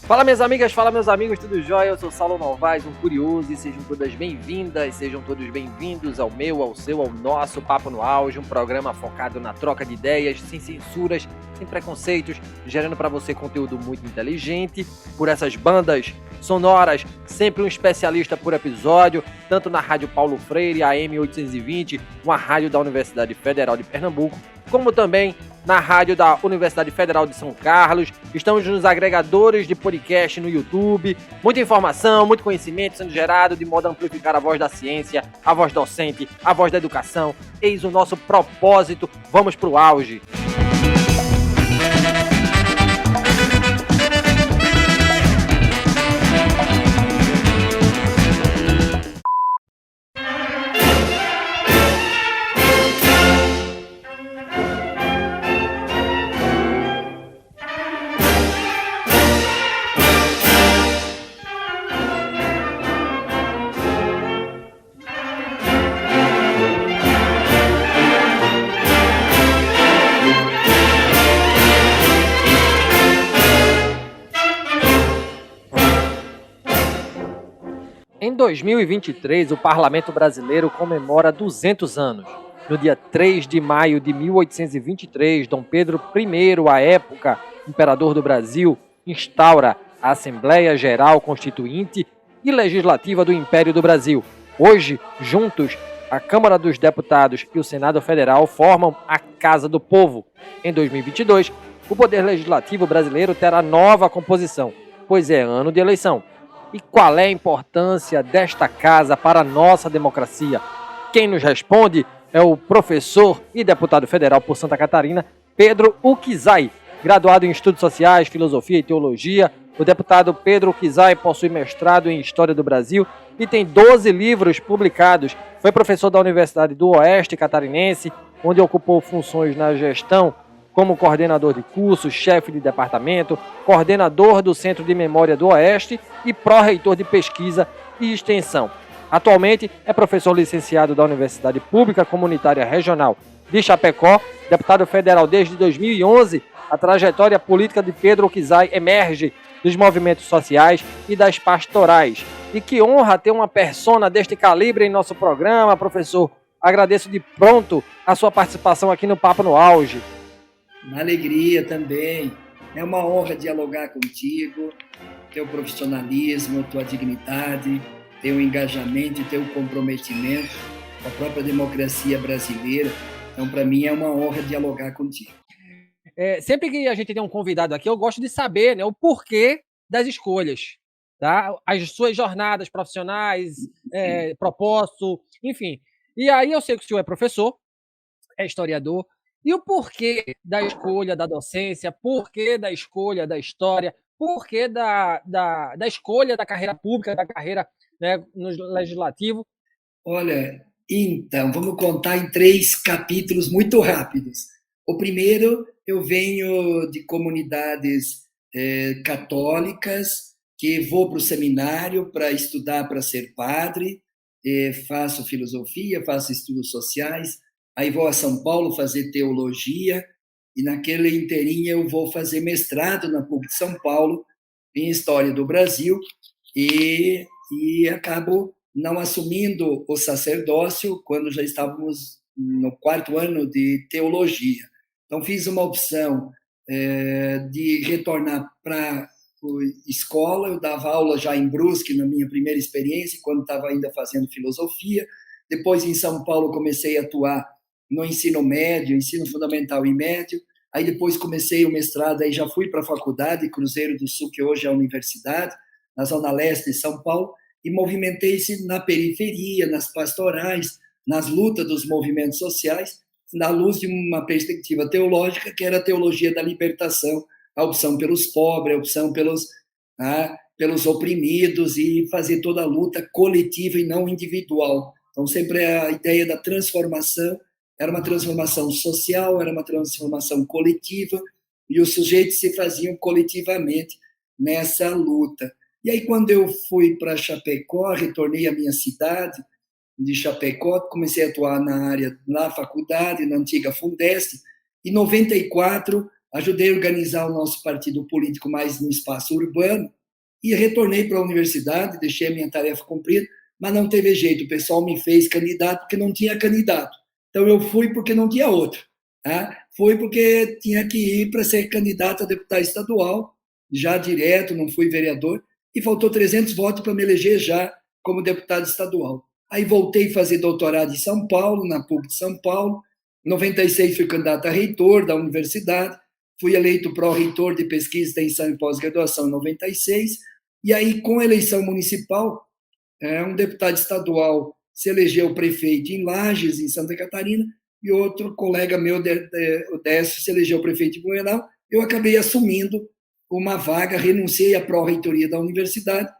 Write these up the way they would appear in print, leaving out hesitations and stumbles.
Fala minhas amigas, fala meus amigos, tudo jóia? Eu sou Saulo Novaes, um curioso, e sejam todas bem-vindas, sejam todos bem-vindos ao meu, ao seu, ao nosso Papo no Auge, um programa focado na troca de ideias, sem censuras, sem preconceitos, gerando para você conteúdo muito inteligente, por essas bandas sonoras, sempre um especialista por episódio, tanto na Rádio Paulo Freire, AM 820, uma rádio da Universidade Federal de Pernambuco, como também na rádio da Universidade Federal de São Carlos. Estamos nos agregadores de podcast no YouTube. Muita informação, muito conhecimento sendo gerado de modo a amplificar a voz da ciência, a voz docente, a voz da educação. Eis o nosso propósito. Vamos pro auge. Em 2023, o Parlamento Brasileiro comemora 200 anos. No dia 3 de maio de 1823, Dom Pedro I, à época imperador do Brasil, instaura a Assembleia Geral Constituinte e Legislativa do Império do Brasil. Hoje, juntos, a Câmara dos Deputados e o Senado Federal formam a Casa do Povo. Em 2022, o Poder Legislativo brasileiro terá nova composição, pois é ano de eleição. E qual é a importância desta casa para a nossa democracia? Quem nos responde é o professor e deputado federal por Santa Catarina, Pedro Ukizai. Graduado em Estudos Sociais, Filosofia e Teologia, o deputado Pedro Ukizai possui mestrado em História do Brasil e tem 12 livros publicados. Foi professor da Universidade do Oeste Catarinense, onde ocupou funções na gestão como coordenador de cursos, chefe de departamento, coordenador do Centro de Memória do Oeste e pró-reitor de pesquisa e extensão. Atualmente é professor licenciado da Universidade Pública Comunitária Regional de Chapecó, deputado federal desde 2011. A trajetória política de Pedro Ukizai emerge dos movimentos sociais e das pastorais. E que honra ter uma persona deste calibre em nosso programa, professor. Agradeço de pronto a sua participação aqui no Papo no Auge. Uma alegria também. É uma honra dialogar contigo, teu profissionalismo, tua dignidade, teu engajamento e teu comprometimento com a própria democracia brasileira. Então, para mim, é uma honra dialogar contigo. Sempre que a gente tem um convidado aqui, eu gosto de saber, né, o porquê das escolhas, tá? As suas jornadas profissionais, propósito, enfim. E aí eu sei que o senhor é professor, é historiador. E o porquê da escolha da docência, porquê da escolha da história, porquê da escolha da carreira pública, da carreira, né, no legislativo? Olha, então, vamos contar em 3 capítulos muito rápidos. O primeiro, eu venho de comunidades católicas, que vou para o seminário para estudar para ser padre, faço filosofia, faço estudos sociais. Aí vou a São Paulo fazer teologia e naquele inteirinho eu vou fazer mestrado na PUC de São Paulo em História do Brasil e acabo não assumindo o sacerdócio quando já estávamos no 4º ano de teologia. Então fiz uma opção de retornar para a escola. Eu dava aula já em Brusque na minha primeira experiência, quando estava ainda fazendo filosofia. Depois em São Paulo comecei a atuar no ensino médio, ensino fundamental e médio. Aí depois comecei o mestrado, aí já fui para a faculdade, Cruzeiro do Sul, que hoje é a universidade, na Zona Leste de São Paulo, e movimentei-se na periferia, nas pastorais, nas lutas dos movimentos sociais, na luz de uma perspectiva teológica, que era a teologia da libertação, a opção pelos pobres, a opção pelos oprimidos, e fazer toda a luta coletiva e não individual. Então, sempre a ideia da transformação era uma transformação social, era uma transformação coletiva, e os sujeitos se faziam coletivamente nessa luta. E aí, quando eu fui para Chapecó, retornei à minha cidade de Chapecó, comecei a atuar na faculdade, na antiga Fundesc. Em 94, ajudei a organizar o nosso partido político mais no espaço urbano, e retornei para a universidade, deixei a minha tarefa cumprida, mas não teve jeito, o pessoal me fez candidato porque não tinha candidato. Então eu fui porque não tinha outro. Tá? Fui porque tinha que ir para ser candidato a deputado estadual, já direto, não fui vereador, e faltou 300 votos para me eleger já como deputado estadual. Aí voltei a fazer doutorado em São Paulo, na PUC de São Paulo. Em 96 fui candidato a reitor da universidade, fui eleito pró-reitor de pesquisa, extensão e pós-graduação em 96, e aí, com a eleição municipal, um deputado estadual se elegeu prefeito em Lages, em Santa Catarina, e outro colega meu, o Décio, se elegeu prefeito em Blumenau. Eu acabei assumindo uma vaga, renunciei à pró-reitoria da universidade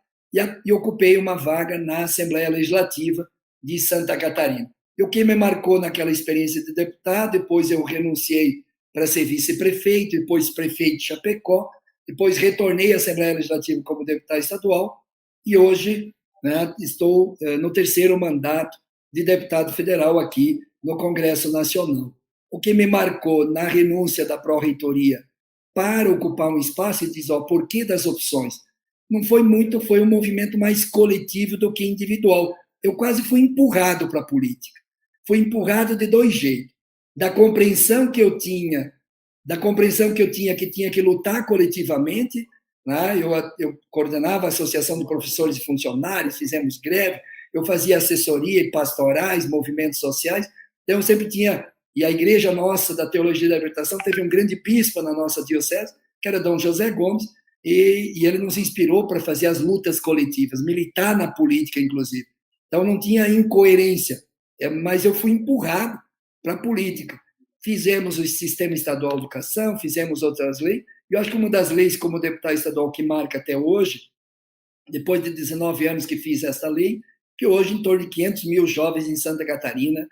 e ocupei uma vaga na Assembleia Legislativa de Santa Catarina. E o que me marcou naquela experiência de deputado, depois eu renunciei para ser vice-prefeito, depois prefeito de Chapecó, depois retornei à Assembleia Legislativa como deputado estadual, e hoje, né, estou no terceiro mandato de deputado federal aqui no Congresso Nacional. O que me marcou na renúncia da pró-reitoria para ocupar um espaço e diz, por que das opções? Não foi muito, foi um movimento mais coletivo do que individual. Eu quase fui empurrado para a política. Fui empurrado de dois jeitos. Da compreensão que eu tinha que tinha que lutar coletivamente, né? Eu coordenava a Associação de Professores e Funcionários, fizemos greve, eu fazia assessoria e pastorais, movimentos sociais, então eu sempre tinha, e a igreja nossa da Teologia da Libertação teve um grande bispo na nossa diocese, que era Dom José Gomes, e ele nos inspirou para fazer as lutas coletivas, militar na política, inclusive. Então não tinha incoerência, mas eu fui empurrado para a política. Fizemos o Sistema Estadual de Educação, fizemos outras leis, e eu acho que uma das leis como deputado estadual que marca até hoje, depois de 19 anos que fiz essa lei, que hoje em torno de 500 mil jovens em Santa Catarina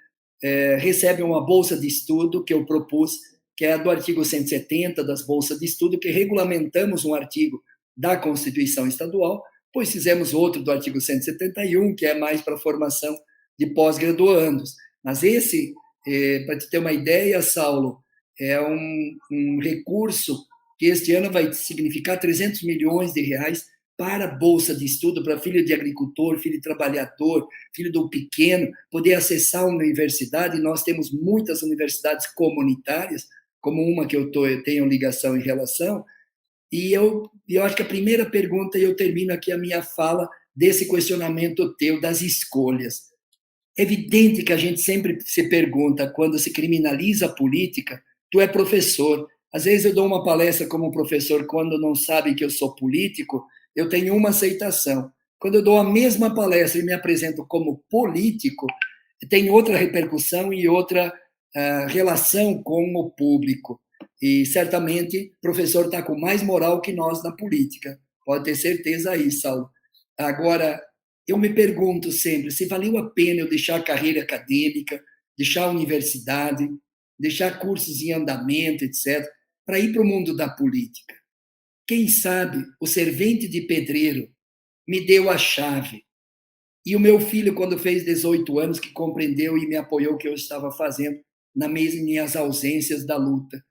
recebem uma bolsa de estudo que eu propus, que é do artigo 170 das bolsas de estudo, que regulamentamos um artigo da Constituição Estadual, pois fizemos outro do artigo 171, que é mais para a formação de pós-graduandos. Mas esse, para te ter uma ideia, Saulo, é um recurso que este ano vai significar 300 milhões de reais para bolsa de estudo, para filho de agricultor, filho de trabalhador, filho do pequeno, poder acessar a universidade. Nós temos muitas universidades comunitárias, como uma que eu tenho ligação em relação, e eu acho que a primeira pergunta, e eu termino aqui a minha fala, desse questionamento teu, das escolhas. É evidente que a gente sempre se pergunta, quando se criminaliza a política, tu é professor. Às vezes eu dou uma palestra como professor, quando não sabem que eu sou político, eu tenho uma aceitação. Quando eu dou a mesma palestra e me apresento como político, tem outra repercussão e outra relação com o público. E certamente o professor está com mais moral que nós na política. Pode ter certeza aí, Saulo. Agora, eu me pergunto sempre se valeu a pena eu deixar a carreira acadêmica, deixar a universidade, deixar cursos em andamento, etc., para ir para o mundo da política. Quem sabe o servente de pedreiro me deu a chave. E o meu filho, quando fez 18 anos, que compreendeu e me apoiou o que eu estava fazendo nas minhas ausências da luta.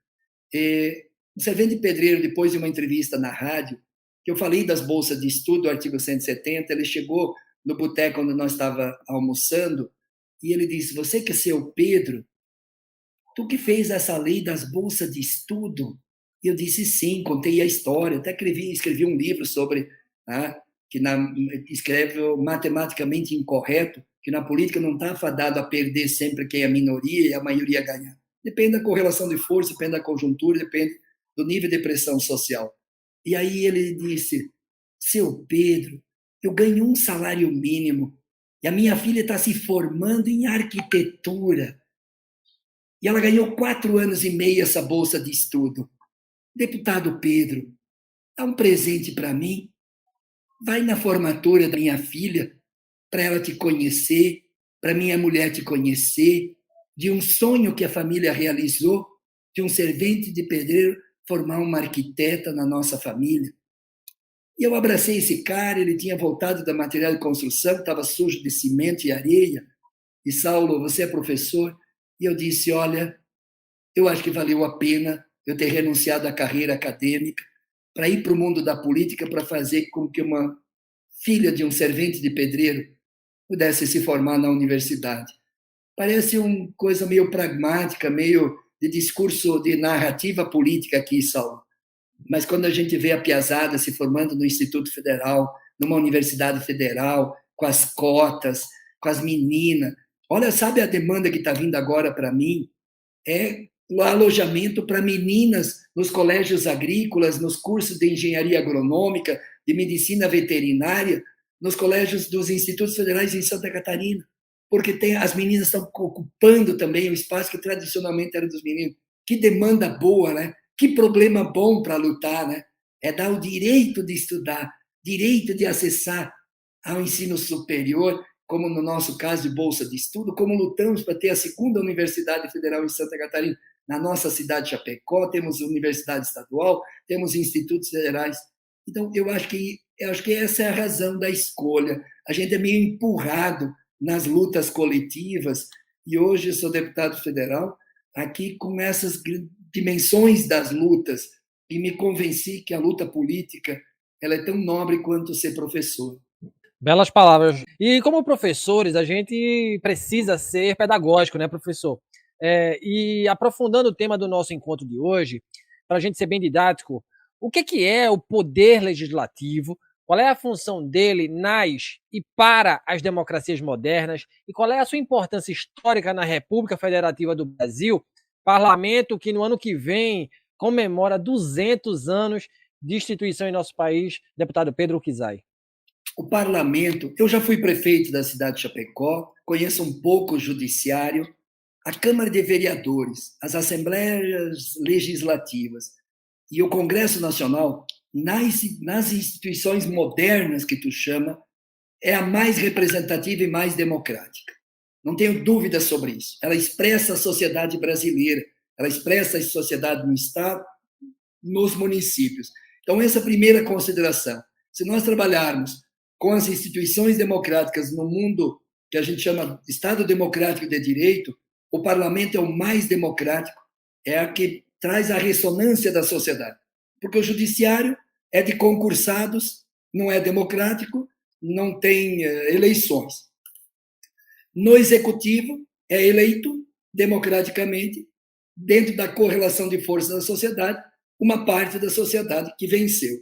O servente de pedreiro, depois de uma entrevista na rádio, que eu falei das bolsas de estudo, do artigo 170, ele chegou no boteco onde nós estávamos almoçando e ele disse, você que é seu Pedro, tu que fez essa lei das bolsas de estudo? E eu disse sim, contei a história, até escrevi um livro sobre, que escreve matematicamente incorreto, que na política não está fadado a perder sempre quem é a minoria e a maioria ganhar. Depende da correlação de força, depende da conjuntura, depende do nível de pressão social. E aí ele disse, seu Pedro, eu ganho um salário mínimo e a minha filha está se formando em arquitetura. E ela ganhou 4 anos e meio essa bolsa de estudo. Deputado Pedro, dá um presente para mim. Vai na formatura da minha filha para ela te conhecer, para minha mulher te conhecer, de um sonho que a família realizou, de um servente de pedreiro formar uma arquiteta na nossa família. E eu abracei esse cara, ele tinha voltado da material de construção, estava sujo de cimento e areia. E Saulo, você é professor? E eu disse, olha, eu acho que valeu a pena eu ter renunciado à carreira acadêmica, para ir para o mundo da política para fazer com que uma filha de um servente de pedreiro pudesse se formar na universidade. Parece uma coisa meio pragmática, meio de discurso de narrativa política aqui, Saulo. Mas quando a gente vê a piazada se formando no Instituto Federal, numa universidade federal, com as cotas, com as meninas, olha, sabe a demanda que está vindo agora para mim? É o alojamento para meninas nos colégios agrícolas, nos cursos de engenharia agronômica, de medicina veterinária, nos colégios dos institutos federais em Santa Catarina, porque as meninas estão ocupando também o espaço que tradicionalmente era dos meninos. Que demanda boa, né? Que problema bom para lutar, né? É dar o direito de estudar, direito de acessar ao ensino superior, como no nosso caso de bolsa de estudo, como lutamos para ter a segunda Universidade Federal em Santa Catarina, na nossa cidade de Chapecó, temos universidade estadual, temos institutos federais. Então, eu acho que essa é a razão da escolha. A gente é meio empurrado nas lutas coletivas, e hoje eu sou deputado federal, aqui com essas dimensões das lutas, e me convenci que a luta política ela é tão nobre quanto ser professor. Belas palavras. E como professores, a gente precisa ser pedagógico, né, professor? E aprofundando o tema do nosso encontro de hoje, para a gente ser bem didático, o que é o poder legislativo? Qual é a função dele nas e para as democracias modernas? E qual é a sua importância histórica na República Federativa do Brasil? Parlamento que no ano que vem comemora 200 anos de instituição em nosso país, deputado Pedro Kizai. O parlamento, eu já fui prefeito da cidade de Chapecó, conheço um pouco o judiciário, a Câmara de Vereadores, as assembleias legislativas e o Congresso Nacional, nas instituições modernas que tu chama, é a mais representativa e mais democrática. Não tenho dúvida sobre isso. Ela expressa a sociedade brasileira, ela expressa a sociedade no Estado, nos municípios. Então, essa é a primeira consideração. Se nós trabalharmos com as instituições democráticas no mundo que a gente chama de Estado Democrático de Direito, o parlamento é o mais democrático, é a que traz a ressonância da sociedade. Porque o judiciário é de concursados, não é democrático, não tem eleições. No executivo, é eleito democraticamente, dentro da correlação de forças da sociedade, uma parte da sociedade que venceu.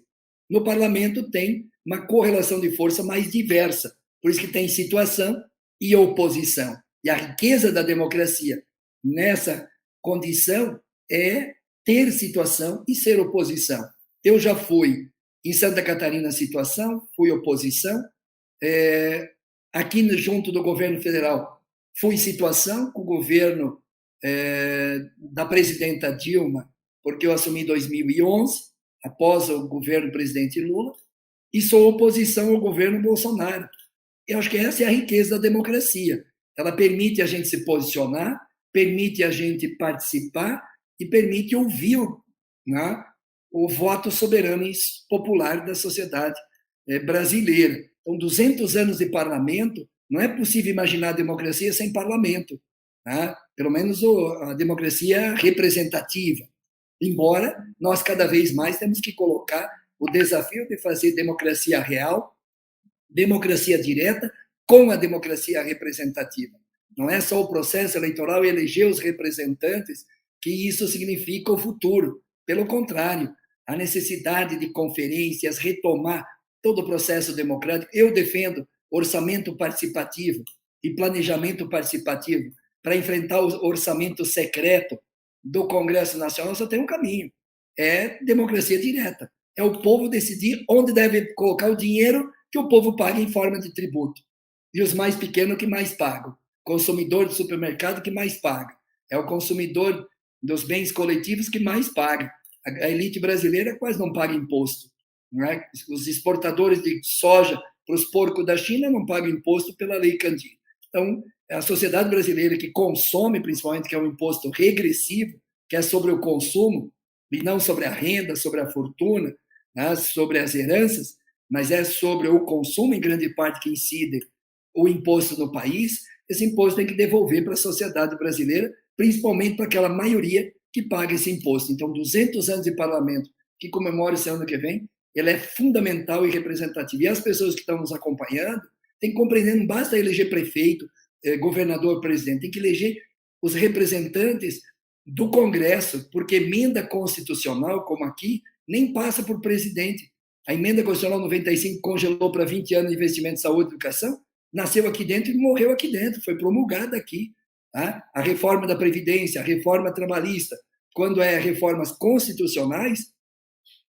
No parlamento tem uma correlação de força mais diversa, por isso que tem situação e oposição. E a riqueza da democracia nessa condição é ter situação e ser oposição. Eu já fui em Santa Catarina situação, fui oposição, aqui junto do governo federal fui situação com o governo da presidenta Dilma, porque eu assumi em 2011, após o governo do presidente Lula, e sou oposição ao governo Bolsonaro. Eu acho que essa é a riqueza da democracia. Ela permite a gente se posicionar, permite a gente participar e permite ouvir, né, o voto soberano e popular da sociedade brasileira. Então, 200 anos de parlamento, não é possível imaginar a democracia sem parlamento, né? Pelo menos a democracia representativa. Embora nós cada vez mais temos que colocar o desafio de fazer democracia real, democracia direta, com a democracia representativa. Não é só o processo eleitoral e eleger os representantes que isso significa o futuro. Pelo contrário, a necessidade de conferências, retomar todo o processo democrático. Eu defendo orçamento participativo e planejamento participativo para enfrentar o orçamento secreto do Congresso Nacional. Só tem um caminho: é democracia direta. É o povo decidir onde deve colocar o dinheiro que o povo paga em forma de tributo. E os mais pequenos que mais pagam. Consumidor do supermercado que mais paga. É o consumidor dos bens coletivos que mais paga. A elite brasileira quase não paga imposto. Não é? Os exportadores de soja para os porcos da China não pagam imposto pela lei Candir. Então, a sociedade brasileira que consome, principalmente, que é um imposto regressivo, que é sobre o consumo, e não sobre a renda, sobre a fortuna, né, sobre as heranças, mas é sobre o consumo, em grande parte, que incide o imposto no país. Esse imposto tem que devolver para a sociedade brasileira, principalmente para aquela maioria que paga esse imposto. Então, 200 anos de parlamento, que comemora esse ano que vem, ela é fundamental e representativa. E as pessoas que estão nos acompanhando têm que compreender, não basta eleger prefeito, governador, presidente, tem que eleger os representantes do Congresso, porque emenda constitucional, como aqui, nem passa por presidente. A emenda constitucional 95 congelou para 20 anos de investimento em saúde e educação, nasceu aqui dentro e morreu aqui dentro, foi promulgada aqui. Tá? A reforma da Previdência, a reforma trabalhista, quando é reformas constitucionais,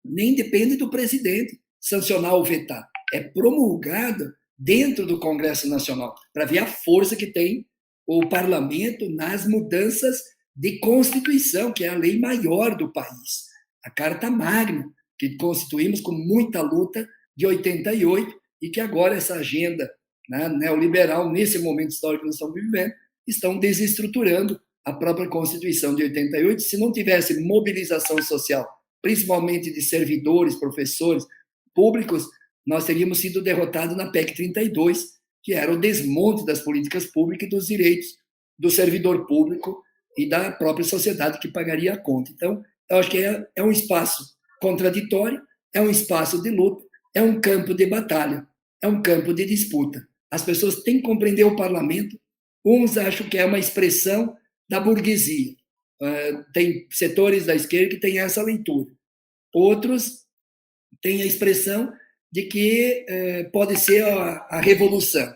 nem depende do presidente sancionar ou vetar. É promulgada dentro do Congresso Nacional, para ver a força que tem o parlamento nas mudanças de Constituição, que é a lei maior do país. A Carta Magna, que constituímos com muita luta de 88, e que agora essa agenda, né, neoliberal, nesse momento histórico que nós estamos vivendo, estão desestruturando a própria Constituição de 88. Se não tivesse mobilização social, principalmente de servidores, professores, públicos, nós teríamos sido derrotados na PEC 32, que era o desmonte das políticas públicas e dos direitos do servidor público e da própria sociedade que pagaria a conta. Então, eu acho que é um espaço contraditório, é um espaço de luta, é um campo de batalha, é um campo de disputa. As pessoas têm que compreender o parlamento. Uns acham que é uma expressão da burguesia. Tem setores da esquerda que têm essa leitura. Outros têm a expressão de que pode ser a revolução.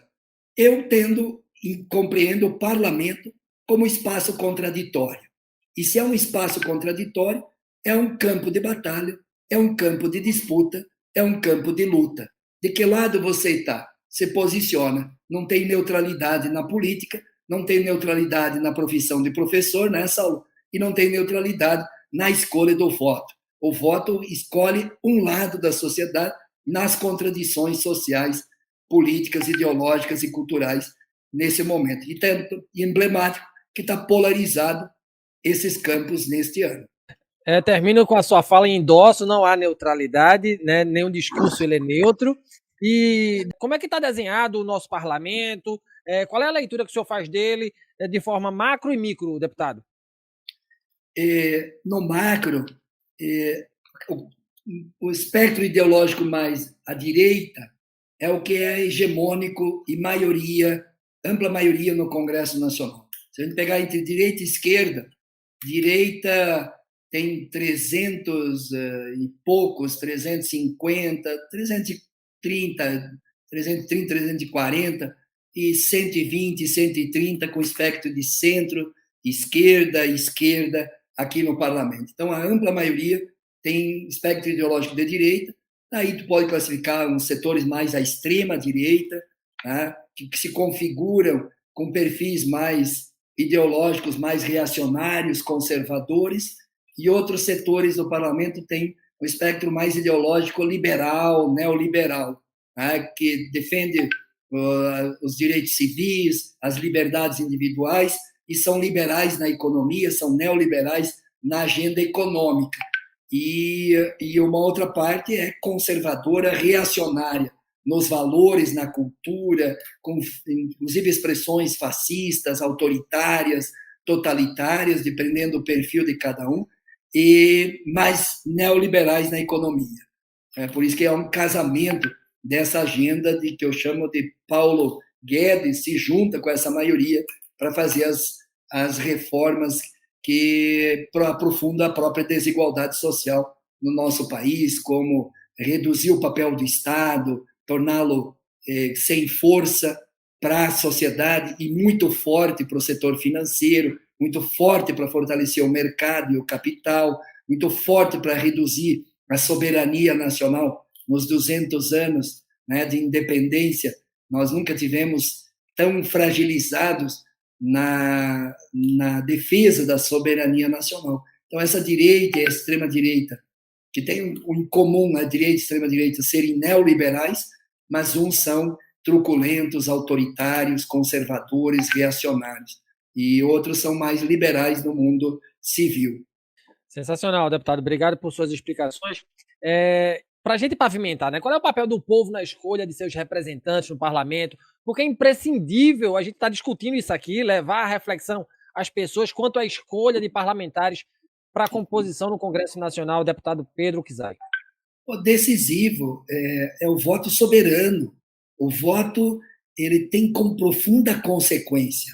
Eu tendo e compreendo o parlamento como espaço contraditório. E se é um espaço contraditório, é um campo de batalha, é um campo de disputa, é um campo de luta. De que lado você está? Se posiciona. Não tem neutralidade na política, não tem neutralidade na profissão de professor, né, Saulo? E não tem neutralidade na escolha do voto. O voto escolhe um lado da sociedade nas contradições sociais, políticas, ideológicas e culturais nesse momento. E tanto emblemático que está polarizado esses campos neste ano. Termino com a sua fala em endosso, não há neutralidade, né? Nenhum discurso ele é neutro. E como é que está desenhado o nosso parlamento? Qual é a leitura que o senhor faz dele de forma macro e micro, deputado? No macro, o espectro ideológico mais à direita é o que é hegemônico e maioria, ampla maioria no Congresso Nacional. Se a gente pegar entre direita e esquerda, direita tem 300 e poucos, 350, 330, 340 e 120, 130 com espectro de centro, esquerda, aqui no parlamento. Então, a ampla maioria tem espectro ideológico de direita, aí tu pode classificar uns setores mais à extrema direita, né, que se configuram com perfis mais ideológicos, mais reacionários, conservadores, e outros setores do parlamento têm um espectro mais ideológico liberal, neoliberal, né, que defende os direitos civis, as liberdades individuais, e são liberais na economia, são neoliberais na agenda econômica. E uma outra parte é conservadora, reacionária, nos valores, na cultura, com inclusive expressões fascistas, autoritárias, totalitárias, dependendo do perfil de cada um, e mais neoliberais na economia. Por isso que é um casamento dessa agenda que eu chamo de Paulo Guedes se junta com essa maioria para fazer as reformas que aprofundam a própria desigualdade social no nosso país, como reduzir o papel do Estado, torná-lo sem força para a sociedade e muito forte para o setor financeiro, muito forte para fortalecer o mercado e o capital, muito forte para reduzir a soberania nacional. Nos 200 anos, né, de independência, nós nunca tivemos tão fragilizados na defesa da soberania nacional. Então, essa direita e a extrema-direita, que tem em comum a direita e a extrema-direita serem neoliberais, mas uns são truculentos, autoritários, conservadores, reacionários, e outros são mais liberais no mundo civil. Sensacional, deputado. Obrigado por suas explicações. Para a gente pavimentar, né? Qual é o papel do povo na escolha de seus representantes no parlamento? Porque é imprescindível a gente estar discutindo isso aqui, levar a reflexão às pessoas quanto à escolha de parlamentares para a composição no Congresso Nacional, deputado Pedro Kizai? O decisivo é o voto soberano. O voto ele tem como profunda consequência,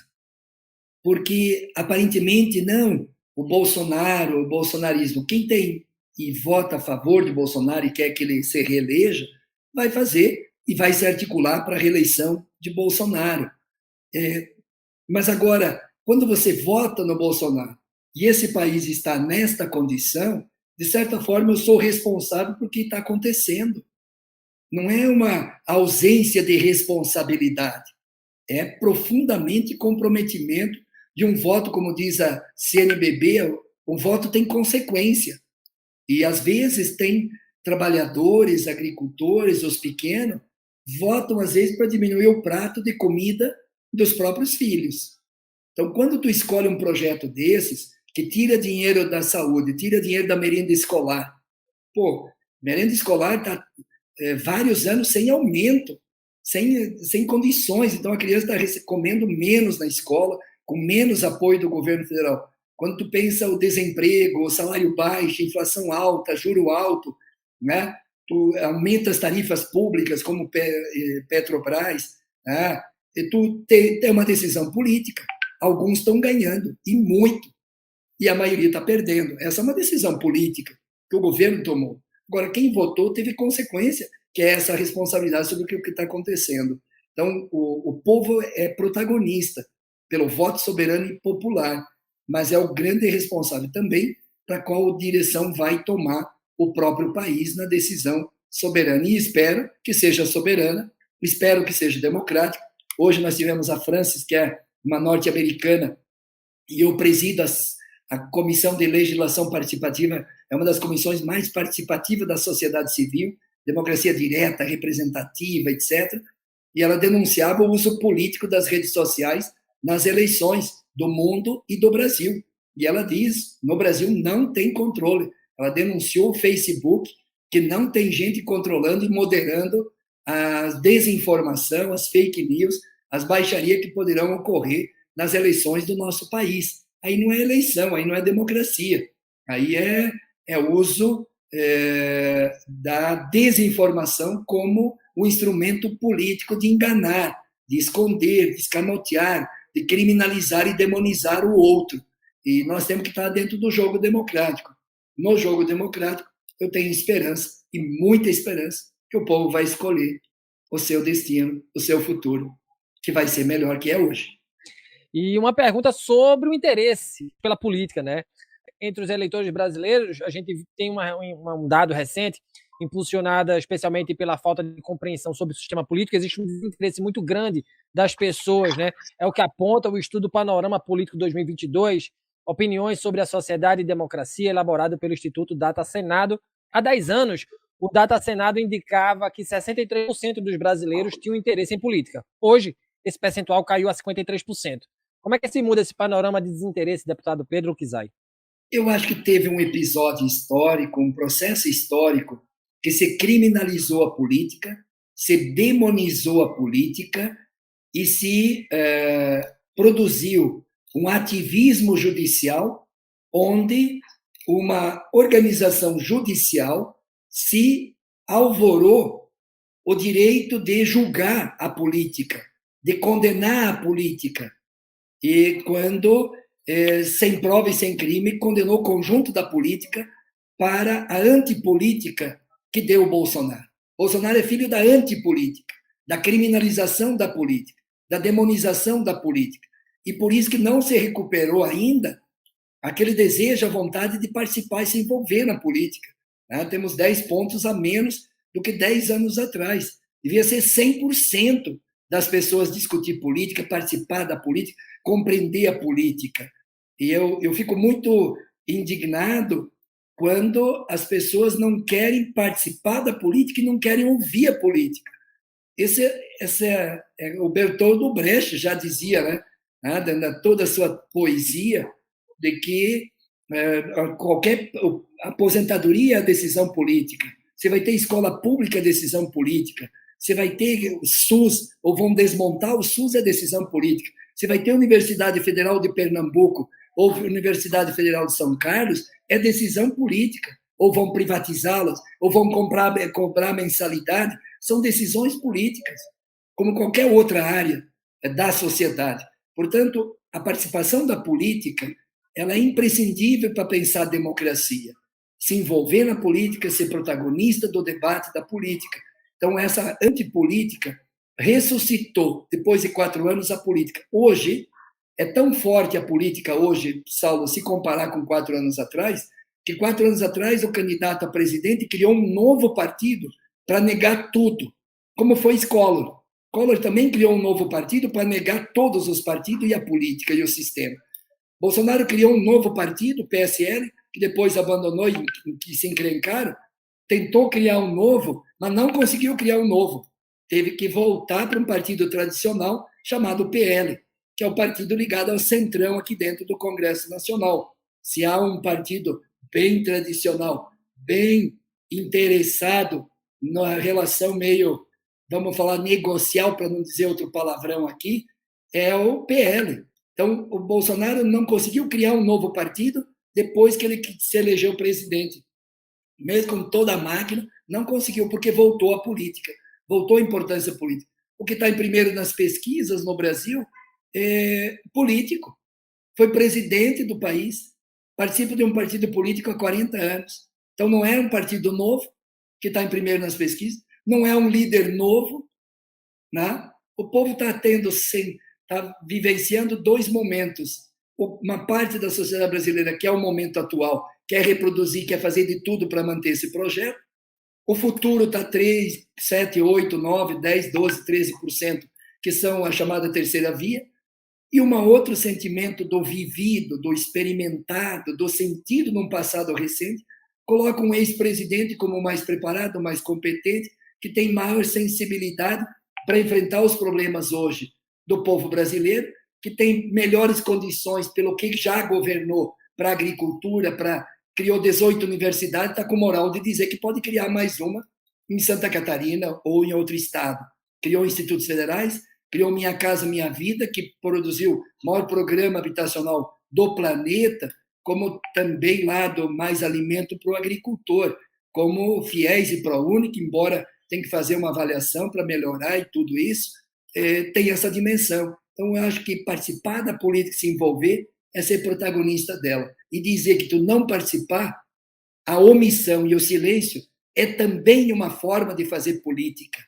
porque aparentemente não o Bolsonaro, o bolsonarismo, quem tem e vota a favor de Bolsonaro e quer que ele se reeleja, vai fazer e vai se articular para a reeleição de Bolsonaro. Mas agora, quando você vota no Bolsonaro e esse país está nesta condição, de certa forma eu sou responsável por que está acontecendo. Não é uma ausência de responsabilidade, é profundamente comprometimento de um voto, como diz a CNBB, o voto tem consequência. E às vezes tem trabalhadores, agricultores, os pequenos, votam às vezes para diminuir o prato de comida dos próprios filhos. Então, quando tu escolhe um projeto desses, que tira dinheiro da saúde, tira dinheiro da merenda escolar, merenda escolar está vários anos sem aumento, sem condições, então a criança está comendo menos na escola, com menos apoio do governo federal. Quando tu pensa o desemprego, o salário baixo, inflação alta, juro alto, né? Tu aumenta as tarifas públicas, como Petrobras, né? E tu tem uma decisão política. Alguns estão ganhando, e muito, e a maioria está perdendo. Essa é uma decisão política que o governo tomou. Agora, quem votou teve consequência, que é essa responsabilidade sobre o que está acontecendo. Então, o povo é protagonista pelo voto soberano e popular, mas é o grande responsável também para qual direção vai tomar o próprio país na decisão soberana. E espero que seja soberana, espero que seja democrática. Hoje nós tivemos a Francis, que é uma norte-americana, e eu presido a Comissão de Legislação Participativa, é uma das comissões mais participativas da sociedade civil, democracia direta, representativa, etc. E ela denunciava o uso político das redes sociais nas eleições do mundo e do Brasil. E ela diz, no Brasil não tem controle. Ela denunciou o Facebook, que não tem gente controlando e moderando a desinformação, as fake news, as baixarias que poderão ocorrer nas eleições do nosso país. Aí não é eleição, aí não é democracia. Aí é uso da desinformação como um instrumento político de enganar, de esconder, de escamotear, de criminalizar e demonizar o outro. E nós temos que estar dentro do jogo democrático. No jogo democrático, eu tenho esperança, e muita esperança, que o povo vai escolher o seu destino, o seu futuro, que vai ser melhor que é hoje. E uma pergunta sobre o interesse pela política, né? Entre os eleitores brasileiros, a gente tem um dado recente, impulsionada especialmente pela falta de compreensão sobre o sistema político, existe um interesse muito grande das pessoas, né? É o que aponta o estudo Panorama Político 2022, Opiniões sobre a Sociedade e Democracia, elaborado pelo Instituto Data Senado. Há 10 anos, o Data Senado indicava que 63% dos brasileiros tinham interesse em política. Hoje, esse percentual caiu a 53%. Como é que se muda esse panorama de desinteresse, deputado Pedro Kizai? Eu acho que teve um episódio histórico, um processo histórico, que se criminalizou a política, se demonizou a política e se produziu um ativismo judicial, onde uma organização judicial se alvorou o direito de julgar a política, de condenar a política. E quando, sem prova e sem crime, condenou o conjunto da política para a antipolítica que deu o Bolsonaro. Bolsonaro é filho da antipolítica, da criminalização da política, da demonização da política. E por isso que não se recuperou ainda aquele desejo, a vontade de participar e se envolver na política. Né? Temos 10 pontos a menos do que 10 anos atrás. Devia ser 100% das pessoas discutir política, participar da política, compreender a política. E eu fico muito indignado quando as pessoas não querem participar da política e não querem ouvir a política. Esse o Bertolt Brecht já dizia, né, toda a sua poesia, de que qualquer aposentadoria é decisão política. Você vai ter escola pública, é decisão política. Você vai ter o SUS, ou vão desmontar o SUS, é decisão política. Você vai ter a Universidade Federal de Pernambuco ou Universidade Federal de São Carlos, é decisão política. Ou vão privatizá-las, ou vão cobrar mensalidade. São decisões políticas, como qualquer outra área da sociedade. Portanto, a participação da política ela é imprescindível para pensar a democracia. Se envolver na política, ser protagonista do debate da política. Então, essa antipolítica ressuscitou, depois de 4 anos, a política. Hoje, é tão forte a política hoje, Saulo, se comparar com 4 anos atrás, que 4 anos atrás o candidato a presidente criou um novo partido para negar tudo, como foi Collor. Collor também criou um novo partido para negar todos os partidos e a política e o sistema. Bolsonaro criou um novo partido, o PSL, que depois abandonou e que se encrencaram, tentou criar um novo, mas não conseguiu criar um novo. Teve que voltar para um partido tradicional chamado PL, que é o partido ligado ao centrão aqui dentro do Congresso Nacional. Se há um partido bem tradicional, bem interessado na relação meio, vamos falar, negocial, para não dizer outro palavrão aqui, é o PL. Então, o Bolsonaro não conseguiu criar um novo partido depois que ele se elegeu presidente. Mesmo com toda a máquina, não conseguiu, porque voltou à política, voltou à importância política. O que está em primeiro nas pesquisas no Brasil é político. Foi presidente do país, participa de um partido político há 40 anos. Então, não é um partido novo, que está em primeiro nas pesquisas, não é um líder novo. Né? O povo está vivenciando 2 momentos. Uma parte da sociedade brasileira, que é o momento atual, quer reproduzir, quer fazer de tudo para manter esse projeto. O futuro está 3, 7, 8, 9, 10, 12, 13%, que são a chamada terceira via. E um outro sentimento do vivido, do experimentado, do sentido num passado recente, coloca um ex-presidente como mais preparado, mais competente, que tem maior sensibilidade para enfrentar os problemas hoje do povo brasileiro, que tem melhores condições pelo que já governou para a agricultura, criou 18 universidades, está com moral de dizer que pode criar mais uma em Santa Catarina ou em outro estado. Criou institutos federais, criou Minha Casa Minha Vida, que produziu o maior programa habitacional do planeta, como também lá do Mais Alimento para o Agricultor, como FIES e ProUni, que embora tenha que fazer uma avaliação para melhorar e tudo isso, tem essa dimensão. Então, eu acho que participar da política, se envolver, é ser protagonista dela. E dizer que tu não participar, a omissão e o silêncio, é também uma forma de fazer política.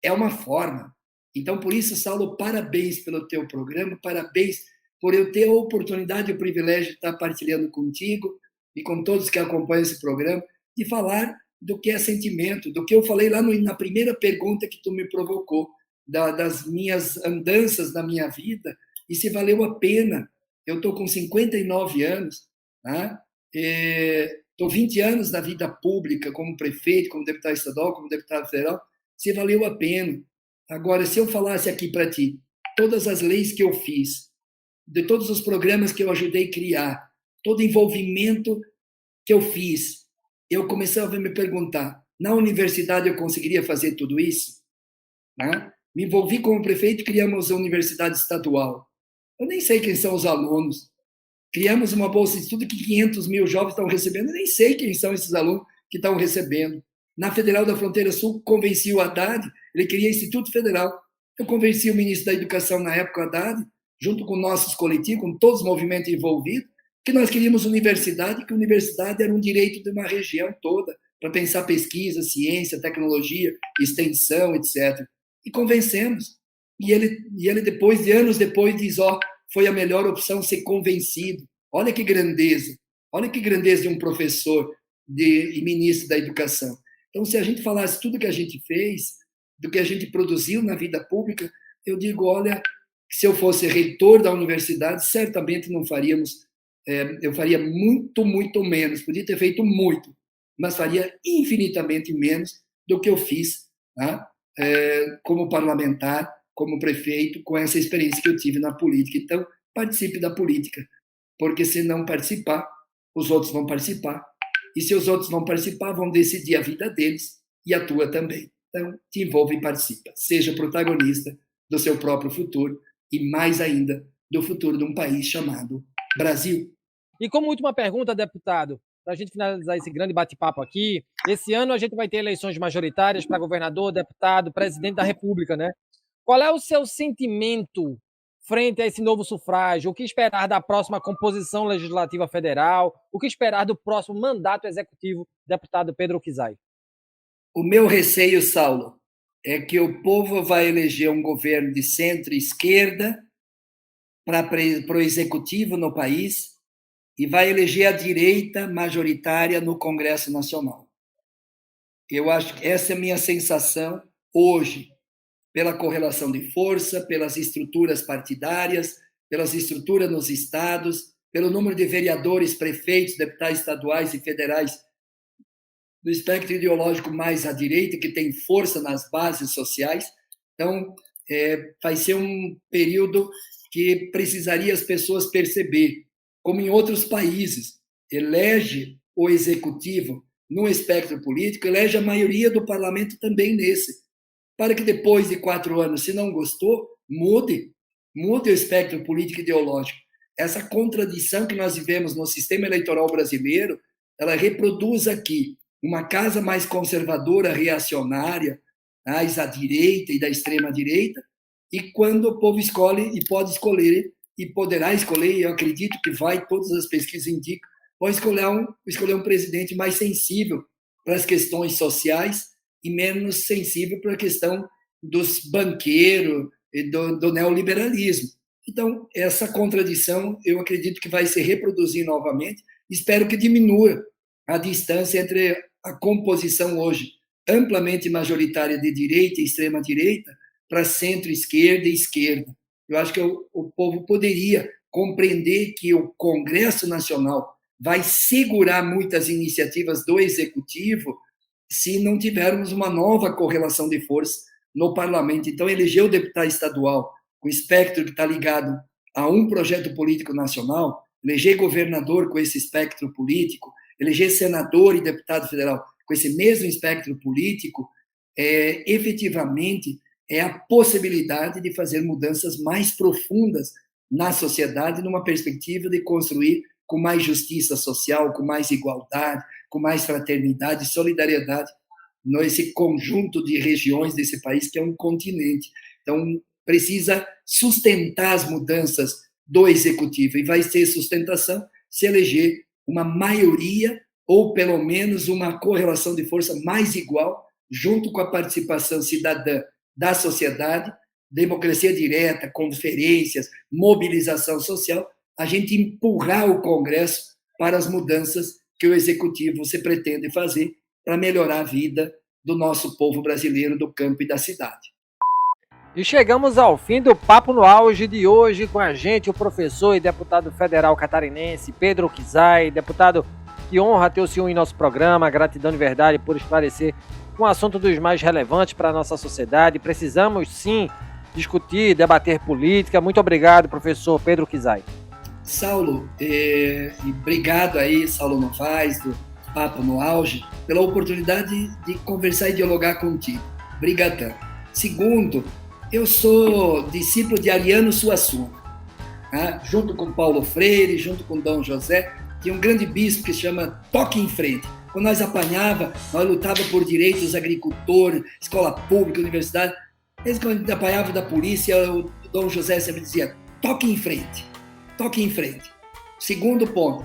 É uma forma. Então, por isso, Saulo, parabéns pelo teu programa, parabéns por eu ter a oportunidade e o privilégio de estar partilhando contigo e com todos que acompanham esse programa, de falar do que é sentimento, do que eu falei lá na primeira pergunta que tu me provocou, das minhas andanças na minha vida, e se valeu a pena. Eu estou com 59 anos, né? Estou 20 anos na vida pública, como prefeito, como deputado estadual, como deputado federal, se valeu a pena. Agora, se eu falasse aqui para ti, todas as leis que eu fiz, de todos os programas que eu ajudei a criar, todo envolvimento que eu fiz, eu começava a me perguntar, na universidade eu conseguiria fazer tudo isso? Né? Me envolvi como prefeito, criamos a universidade estadual. Eu nem sei quem são os alunos. Criamos uma bolsa de estudo que 500 mil jovens estão recebendo, eu nem sei quem são esses alunos que estão recebendo. Na Federal da Fronteira Sul, convenci o Haddad, ele queria Instituto Federal. Eu convenci o ministro da Educação na época, Haddad, junto com nossos coletivos, com todos os movimentos envolvidos, que nós queríamos universidade, que a universidade era um direito de uma região toda, para pensar pesquisa, ciência, tecnologia, extensão, etc. E convencemos. E ele depois, de anos depois, diz, foi a melhor opção ser convencido. Olha que grandeza de um professor e ministro da Educação. Então, se a gente falasse tudo que a gente fez, do que a gente produziu na vida pública, eu digo, olha, se eu fosse reitor da universidade, certamente não faríamos, eu faria muito, muito menos, podia ter feito muito, mas faria infinitamente menos do que eu fiz, né? Como parlamentar, como prefeito, com essa experiência que eu tive na política. Então, participe da política, porque se não participar, os outros vão participar. E se os outros vão participar, vão decidir a vida deles e a tua também. Então, te envolva e participa. Seja protagonista do seu próprio futuro e, mais ainda, do futuro de um país chamado Brasil. E como última pergunta, deputado, para a gente finalizar esse grande bate-papo aqui, esse ano a gente vai ter eleições majoritárias para governador, deputado, presidente da República, né? Qual é o seu sentimento frente a esse novo sufrágio? O que esperar da próxima composição legislativa federal? O que esperar do próximo mandato executivo, deputado Pedro Kizai? O meu receio, Saulo, é que o povo vai eleger um governo de centro-esquerda para o executivo no país e vai eleger a direita majoritária no Congresso Nacional. Eu acho que essa é a minha sensação hoje, pela correlação de força, pelas estruturas partidárias, pelas estruturas nos estados, pelo número de vereadores, prefeitos, deputados estaduais e federais do espectro ideológico mais à direita, que tem força nas bases sociais. Então, vai ser um período que precisaria as pessoas perceber, como em outros países, elege o executivo no espectro político, elege a maioria do parlamento também nesse, para que depois de 4 anos, se não gostou, mude o espectro político e ideológico. Essa contradição que nós vivemos no sistema eleitoral brasileiro, ela reproduz aqui uma casa mais conservadora, reacionária, mais à direita e da extrema-direita, e quando o povo escolhe e pode escolher, e poderá escolher, e eu acredito que vai, todas as pesquisas indicam, pode escolher um presidente mais sensível para as questões sociais e menos sensível para a questão dos banqueiros e do neoliberalismo. Então, essa contradição, eu acredito que vai se reproduzir novamente, espero que diminua a distância entre a composição hoje amplamente majoritária de direita e extrema-direita para centro-esquerda e esquerda. Eu acho que o povo poderia compreender que o Congresso Nacional vai segurar muitas iniciativas do Executivo se não tivermos uma nova correlação de força no parlamento. Então, eleger o deputado estadual com espectro que está ligado a um projeto político nacional, eleger governador com esse espectro político, eleger senador e deputado federal com esse mesmo espectro político, efetivamente é a possibilidade de fazer mudanças mais profundas na sociedade, numa perspectiva de construir com mais justiça social, com mais igualdade, com mais fraternidade e solidariedade nesse conjunto de regiões desse país que é um continente. Então, precisa sustentar as mudanças do executivo, e vai ter sustentação se eleger uma maioria ou pelo menos uma correlação de força mais igual, junto com a participação cidadã da sociedade, democracia direta, conferências, mobilização social, a gente empurrar o Congresso para as mudanças que o Executivo se pretende fazer para melhorar a vida do nosso povo brasileiro, do campo e da cidade. E chegamos ao fim do Papo no Auge de hoje, com a gente o professor e deputado federal catarinense Pedro Kizai. Deputado, que honra ter o senhor em nosso programa, gratidão de verdade por esclarecer um assunto dos mais relevantes para a nossa sociedade. Precisamos sim discutir, debater política. Muito obrigado, professor Pedro Kizai. Saulo, obrigado aí, Saulo Novaes, do Papo no Auge, pela oportunidade de conversar e dialogar contigo. Obrigadão. Segundo, eu sou discípulo de Ariano Suassuna, né? Junto com Paulo Freire, junto com Dom José, tinha um grande bispo que se chama Toque em Frente. Quando nós apanhava, nós lutava por direitos dos agricultores, escola pública, universidade. Eles, quando apanhavam da polícia, o Dom José sempre dizia, toque em frente, toque em frente. Segundo ponto,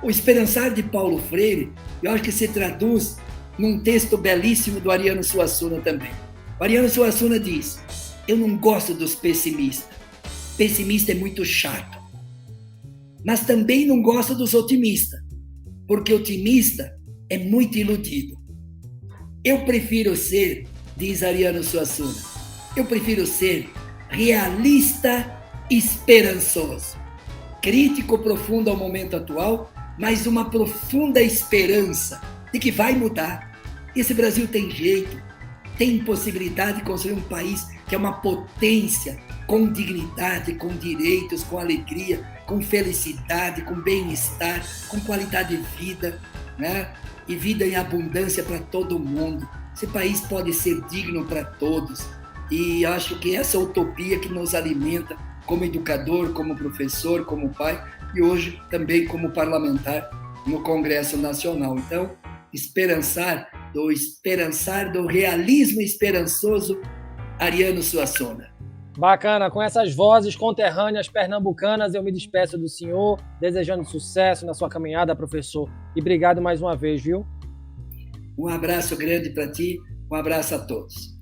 o Esperançar de Paulo Freire, eu acho que se traduz num texto belíssimo do Ariano Suassuna também. O Ariano Suassuna diz, eu não gosto dos pessimistas. Pessimista é muito chato. Mas também não gosto dos otimistas, porque otimista é muito iludido. Eu prefiro ser, diz Ariano Suassuna, eu prefiro ser realista, esperançoso, crítico profundo ao momento atual, mas uma profunda esperança de que vai mudar. Esse Brasil tem jeito, tem possibilidade de construir um país que é uma potência, com dignidade, com direitos, com alegria, com felicidade, com bem-estar, com qualidade de vida, né? E vida em abundância para todo mundo. Esse país pode ser digno para todos. E acho que essa utopia que nos alimenta como educador, como professor, como pai, e hoje também como parlamentar no Congresso Nacional. Então, esperançar do realismo esperançoso, Ariano Suassuna. Bacana, com essas vozes conterrâneas pernambucanas, eu me despeço do senhor, desejando sucesso na sua caminhada, professor. E obrigado mais uma vez, viu? Um abraço grande para ti, um abraço a todos.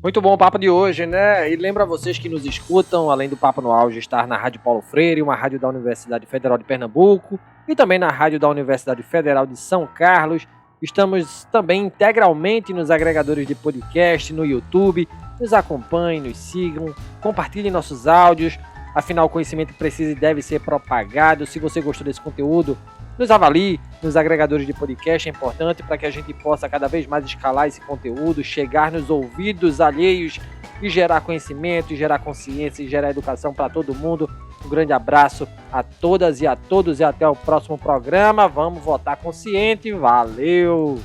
Muito bom o papo de hoje, né? E lembro a vocês que nos escutam, além do Papo no Auge, estar na Rádio Paulo Freire, uma rádio da Universidade Federal de Pernambuco, e também na rádio da Universidade Federal de São Carlos. Estamos também integralmente nos agregadores de podcast, no YouTube. Nos acompanhem, nos sigam, compartilhem nossos áudios. Afinal, o conhecimento precisa e deve ser propagado. Se você gostou desse conteúdo, nos avalie nos agregadores de podcast. É importante para que a gente possa cada vez mais escalar esse conteúdo, chegar nos ouvidos alheios e gerar conhecimento, e gerar consciência e gerar educação para todo mundo. Um grande abraço a todas e a todos e até o próximo programa. Vamos votar consciente. Valeu!